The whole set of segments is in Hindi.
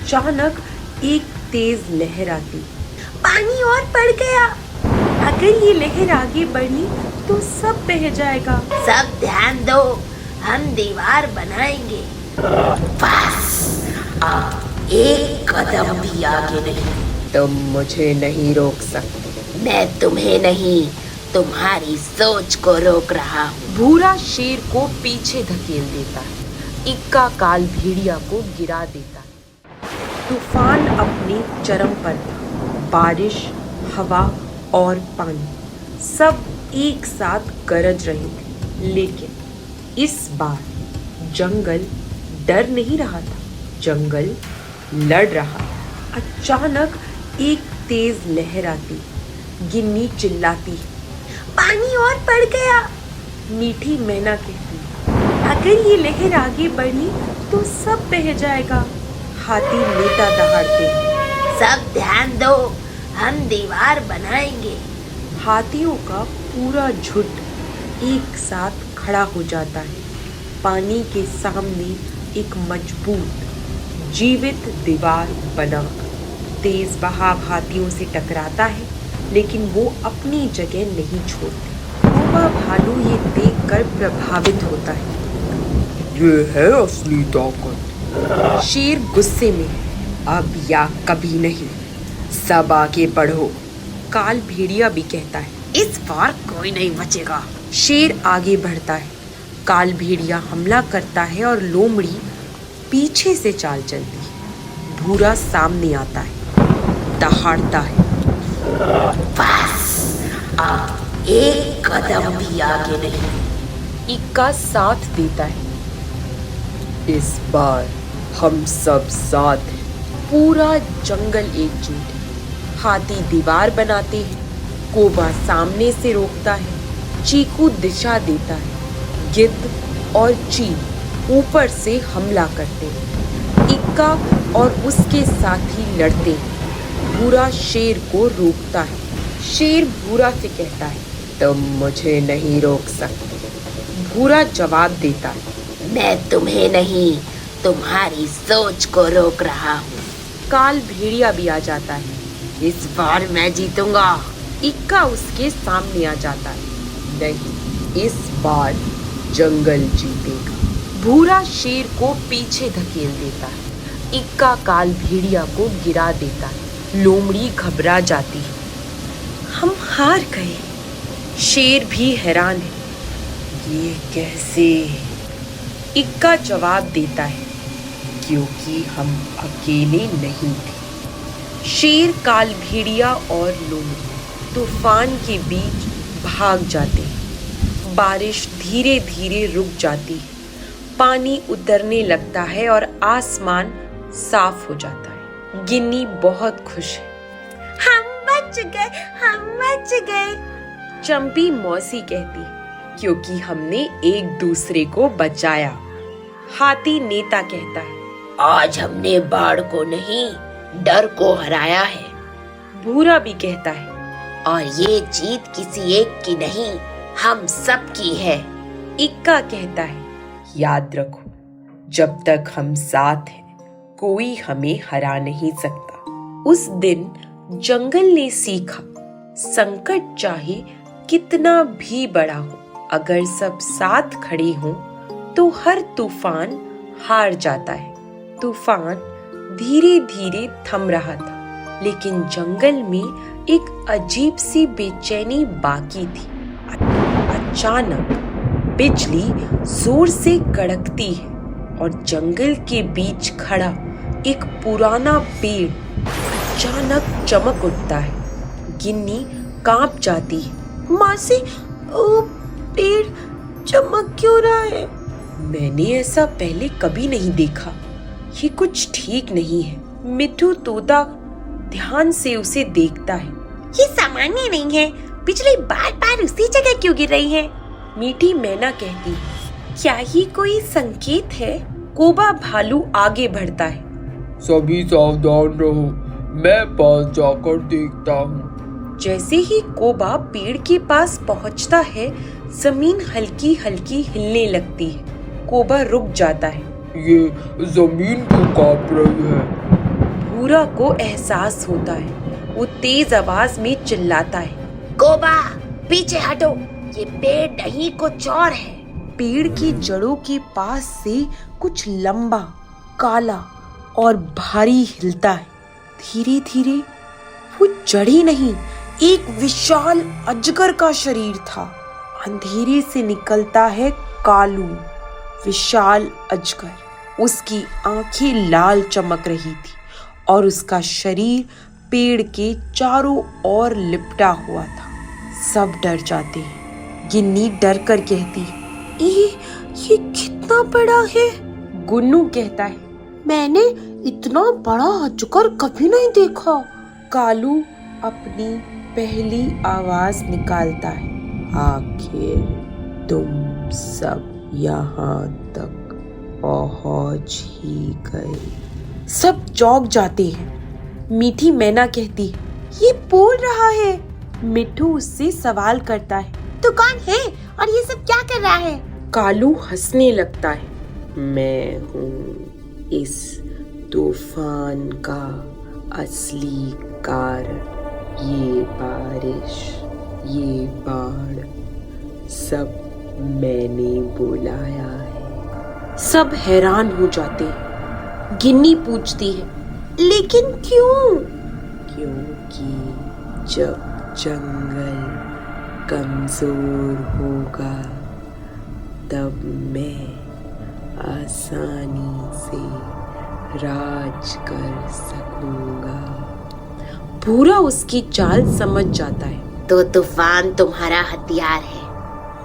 अचानक एक तेज लहर आती, पानी और बढ़ गया। अगर ये लहर आगे बढ़ी तो सब बह जाएगा। सब ध्यान दो, हम दीवार बनाएंगे। बस अब एक कदम भी आगे नहीं। तुम मुझे नहीं रोक सकते। मैं तुम्हें नहीं, तुम्हारी सोच को रोक रहा हूँ। भूरा शेर को पीछे धकेल देता है, इक्का काल भेड़िया को गिरा देता है। तूफान अपने चरम पर था। बारिश, हवा और पानी सब एक साथ गरज रहे थे, लेकिन इस बार जंगल डर नहीं रहा था, जंगल लड़ रहा था। अचानक एक तेज लहर आती, गिन्नी चिल्लाती, पानी और बढ़ गया। मीठी मैना कहती, अगर ये लहर आगे बढ़ी तो सब बह जाएगा। हाथी नेता दहाड़ते, सब ध्यान दो, हम दीवार बनाएंगे। हाथियों का पूरा झुंड एक साथ खड़ा हो जाता है। पानी के सामने एक मजबूत जीवित दीवार बना। तेज बहाव हाथियों से टकराता है, लेकिन वो अपनी जगह नहीं छोड़ते। कौवा भालू ये देखकर प्रभावित होता है। ये है असली ताकत। शेर गुस्से में, अब या कभी नहीं, सब आगे बढ़ो। काल भेड़िया भी कहता है, इस बार कोई नहीं बचेगा। शेर आगे बढ़ता है। काल भेड़िया हमला करता है और लोमड़ी पीछे से चाल चलती है। भूरा सामने आता है, दहाड़ता है, बस अब एक कदम भी आगे नहीं। इक्का साथ देता है, इस बार हम सब साथ हैं। पूरा जंगल एकजुट है। हाथी दीवार बनाते हैं, कौवा सामने से रोकता है, चीकू दिशा देता है, गिद्ध और चील ऊपर से हमला करते हैं। इक्का और उसके साथी लड़ते हैं। भूरा शेर को रोकता है। शेर भूरा से कहता है, तुम मुझे नहीं रोक सकते। भूरा जवाब देता है, मैं तुम्हें नहीं, तुम्हारी सोच को रोक रहा हूँ। काल भेड़िया भी आ जाता है। इस बार मैं जीतूंगा। इक्का उसके सामने आ जाता है, नहीं, इस बार जंगल जीतेगा। भूरा शेर को पीछे धकेल देता है। इक्का काल भेड़िया को गिरा देता है। लोमड़ी घबरा जाती है, हम हार गए। शेर भी हैरान है, ये कैसे? इक्का जवाब देता है, क्योंकि हम अकेले नहीं थे। शेर, काल भेड़िया और लोमड़ी तूफान के बीच भाग जाते हैं। बारिश धीरे धीरे रुक जाती है, पानी उतरने लगता है और आसमान साफ हो जाता है। गिन्नी बहुत खुश है। हम बच गए, हम बच गए। चंपी मौसी कहती, क्योंकि हमने एक दूसरे को बचाया। हाथी नेता कहता है, आज हमने बाढ़ को नहीं, डर को हराया है। भूरा भी कहता है, और ये जीत किसी एक की नहीं, हम सब की है। इक्का कहता है, याद रखो, जब तक हम साथ हैं, कोई हमें हरा नहीं सकता। उस दिन जंगल ने सीखा, संकट चाहे कितना भी बड़ा हो, अगर सब साथ खड़े हों तो हर तूफान हार जाता है। तूफान धीरे धीरे थम रहा था, लेकिन जंगल में एक अजीब सी बेचैनी बाकी थी। अचानक बिजली जोर से कड़कती है और जंगल के बीच खड़ा एक पुराना पेड़ अचानक चमक उठता है। गिन्नी कांप जाती है, मौसी, ओ पेड़ चमक क्यों रहा है? मैंने ऐसा पहले कभी नहीं देखा, ये कुछ ठीक नहीं है। मिट्ठू तोता ध्यान से उसे देखता है। ये सामान्य नहीं है, बिजली बार बार उसी जगह क्यों गिर रही है? मीठी मैना कहती, क्या ही कोई संकेत है? कौवा भालू आगे बढ़ता है। सभी सावधान रहो, मैं पास जाकर देखता हूँ। जैसे ही कोबा पेड़ के पास पहुंचता है, जमीन हल्की हल्की हिलने लगती है। कोबा रुक जाता है। ये जमीन क्यों कांप रही है? भूरा को एहसास होता है। वो तेज आवाज में चिल्लाता है, कोबा पीछे हटो, ये पेड़ नहीं कुछ और है। पेड़ की जड़ों के पास से कुछ लंबा, काला और भारी हिलता है। धीरे धीरे वो जड़ी नहीं, एक विशाल अजगर का शरीर था। अंधेरे से निकलता है कालू, विशाल अजगर। उसकी आंखें लाल चमक रही थी और उसका शरीर पेड़ के चारों ओर लिपटा हुआ था। सब डर जाते हैं। गिन्नी डर कर कहती, ये कितना बड़ा है? गुन्नू कहता है, मैंने इतना बड़ा अजगर कभी नहीं देखा। कालू अपनी पहली आवाज निकालता है, आखिर तुम सब यहाँ तक पहुंच ही गए। सब चौंक जाते हैं। मीठी मैना कहती, ये बोल रहा है। मिट्ठू उससे सवाल करता है, तू कौन है और ये सब क्या कर रहा है? कालू हंसने लगता है, मैं हूँ इस तूफान का असली कारण। ये बारिश, ये बाढ़, सब मैंने बुलाया है। सब हैरान हो जाते हैं। गिन्नी पूछती है, लेकिन क्यों? क्योंकि जब जंगल कमजोर होगा तब मैं आसानी से राज कर सकूंगा। भूरा उसकी चाल समझ जाता है। तो तूफान तुम्हारा हथियार है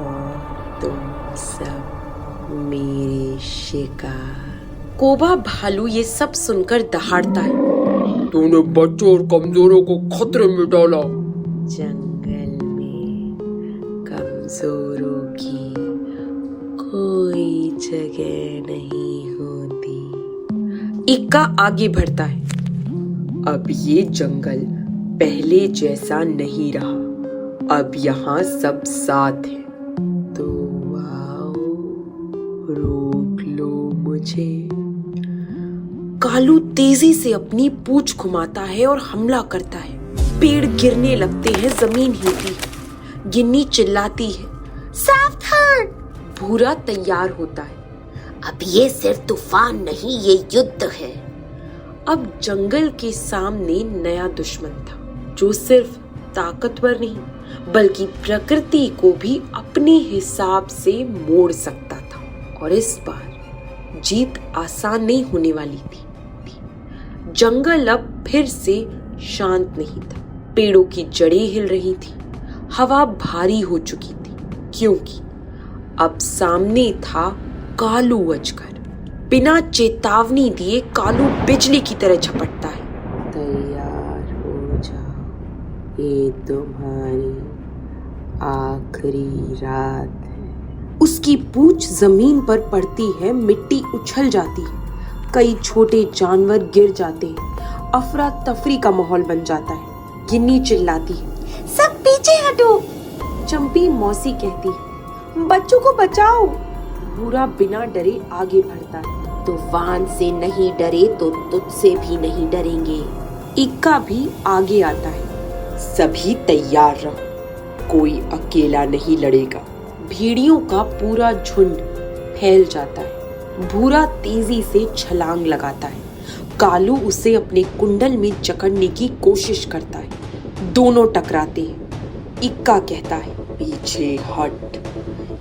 और तुम सब मेरे शिकार। कोबा भालू ये सब सुनकर दहाड़ता है, तूने बच्चों और कमजोरों को खतरे में डाला। जंगल में कमजोरों की कोई जगह नहीं होती। इक्का आगे बढ़ता है, अब ये जंगल पहले जैसा नहीं रहा। अब यहाँ सब साथ है। तो आओ, रोक लो मुझे। कालू तेजी से अपनी पूंछ घुमाता है और हमला करता है। पेड़ गिरने लगते हैं, जमीन हिलती है। गिन्नी चिल्लाती है, सावधान। भूरा तैयार होता है। अब ये सिर्फ तूफान नहीं, ये युद्ध है। अब जंगल के सामने नया दुश्मन था, जो सिर्फ ताकतवर नहीं बल्कि प्रकृति को भी अपने हिसाब से मोड़ सकता था। और इस बार जीत आसान नहीं होने वाली थी। जंगल अब फिर से शांत नहीं था। पेड़ों की जड़ें हिल रही थी। हवा भारी हो चुकी थी, क्योंकि अब सामने था कालू अजगर। बिना चेतावनी दिए कालू बिजली की तरह झपटता है। तैयार हो जाओ, ये तुम्हारी आखिरी रात है। उसकी पूंछ जमीन पर पड़ती है, मिट्टी उछल जाती है। कई छोटे जानवर गिर जाते हैं। अफरा तफरी का माहौल बन जाता है। गिन्नी चिल्लाती है, सब पीछे हटो। चंपी मौसी कहती है, बच्चों को बचाओ। भूरा बिना डरे आगे बढ़ता है। तूफान से नहीं डरे तो तुझसे भी नहीं डरेंगे। इक्का भी आगे आता है। सभी तैयार रहो, कोई अकेला नहीं लड़ेगा। भेड़ियों का पूरा झुंड फैल जाता है। भूरा तेजी से छलांग लगाता है। कालू उसे अपने कुंडल में जकड़ने की कोशिश करता है। दोनों टकराते हैं। इक्का कहता है, पीछे हट।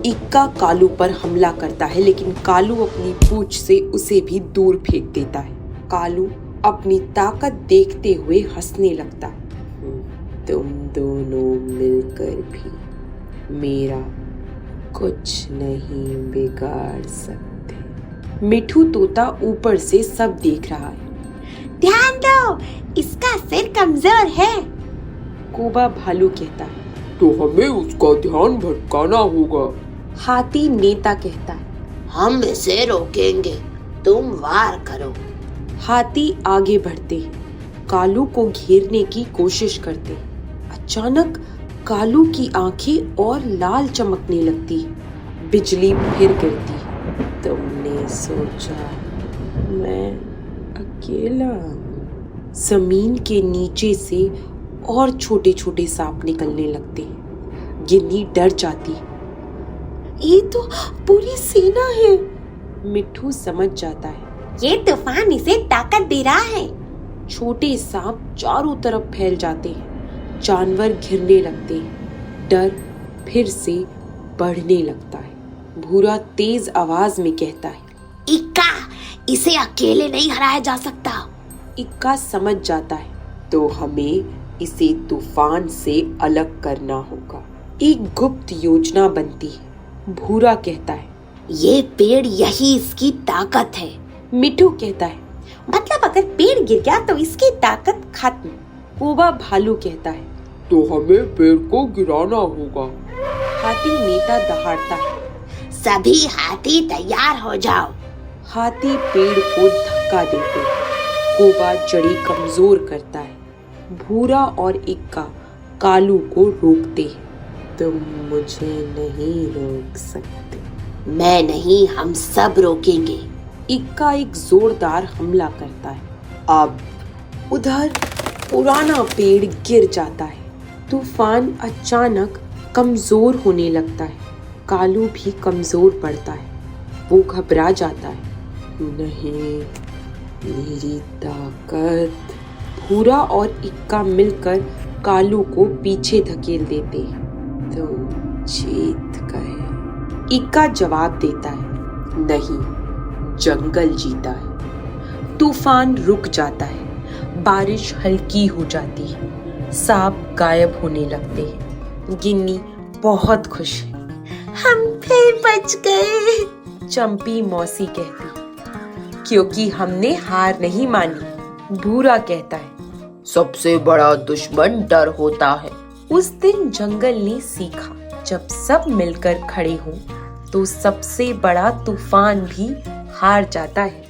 इक्का कालू पर हमला करता है, लेकिन कालू अपनी पूंछ से उसे भी दूर फेंक देता है। कालू अपनी ताकत देखते हुए हंसने लगता है। तुम दोनों मिलकर भी मेरा कुछ नहीं बिगाड़ सकते। मिठू तोता ऊपर से सब देख रहा है। ध्यान दो, इसका सिर कमजोर है। कोबा भालू कहता है, तो हमें उसका ध्यान भटकाना होगा। हाथी नेता कहता है, हम इसे रोकेंगे, तुम वार करो। हाथी आगे बढ़ते हैं, कालू को घेरने की कोशिश करते हैं। अचानक कालू की आंखें और लाल चमकने लगती। बिजली फिर गिरती। तुमने सोचा मैं अकेला हूं। जमीन के नीचे से और छोटे छोटे सांप निकलने लगते। गिन्नी डर जाती। ये तो पूरी सेना है। मिट्ठू समझ जाता है। ये तूफान इसे ताकत दे रहा है। छोटे सांप चारों तरफ फैल जाते हैं। जानवर घिरने लगते हैं। डर फिर से बढ़ने लगता है। भूरा तेज आवाज में कहता है, इक्का, इसे अकेले नहीं हराया जा सकता। इक्का समझ जाता है, तो हमें इसे तूफान से अलग करना होगा। एक गुप्त योजना बनती है। भूरा कहता है, ये पेड़ यही इसकी ताकत है। मिट्ठू कहता है, मतलब अगर पेड़ गिर गया तो इसकी ताकत खत्म। कोबा भालू कहता है, तो हमें पेड़ को गिराना होगा। हाथी नेता दहाड़ता है, सभी हाथी तैयार हो जाओ। हाथी पेड़ को धक्का देते हैं। कोबा जड़ी कमजोर करता है। भूरा और इक्का कालू को रोकते हैं। तुम मुझे नहीं रोक सकते। मैं नहीं, हम सब रोकेंगे। इक्का एक जोरदार हमला करता है। अब उधर पुराना पेड़ गिर जाता है। तूफान अचानक कमजोर होने लगता है। कालू भी कमजोर पड़ता है। वो घबरा जाता है। नहीं, मेरी ताकत। भूरा और इक्का मिलकर कालू को पीछे धकेल देते हैं। तुम जीत गए। इक्का जवाब देता है, नहीं, जंगल जीता है। तूफान रुक जाता है। बारिश हल्की हो जाती है। सांप गायब होने लगते हैं। गिन्नी बहुत खुश है। हम फिर बच गए। चंपी मौसी कहती, क्योंकि हमने हार नहीं मानी। भूरा कहता है, सबसे बड़ा दुश्मन डर होता है। उस दिन जंगल ने सीखा, जब सब मिलकर खड़े हों तो सबसे बड़ा तूफान भी हार जाता है।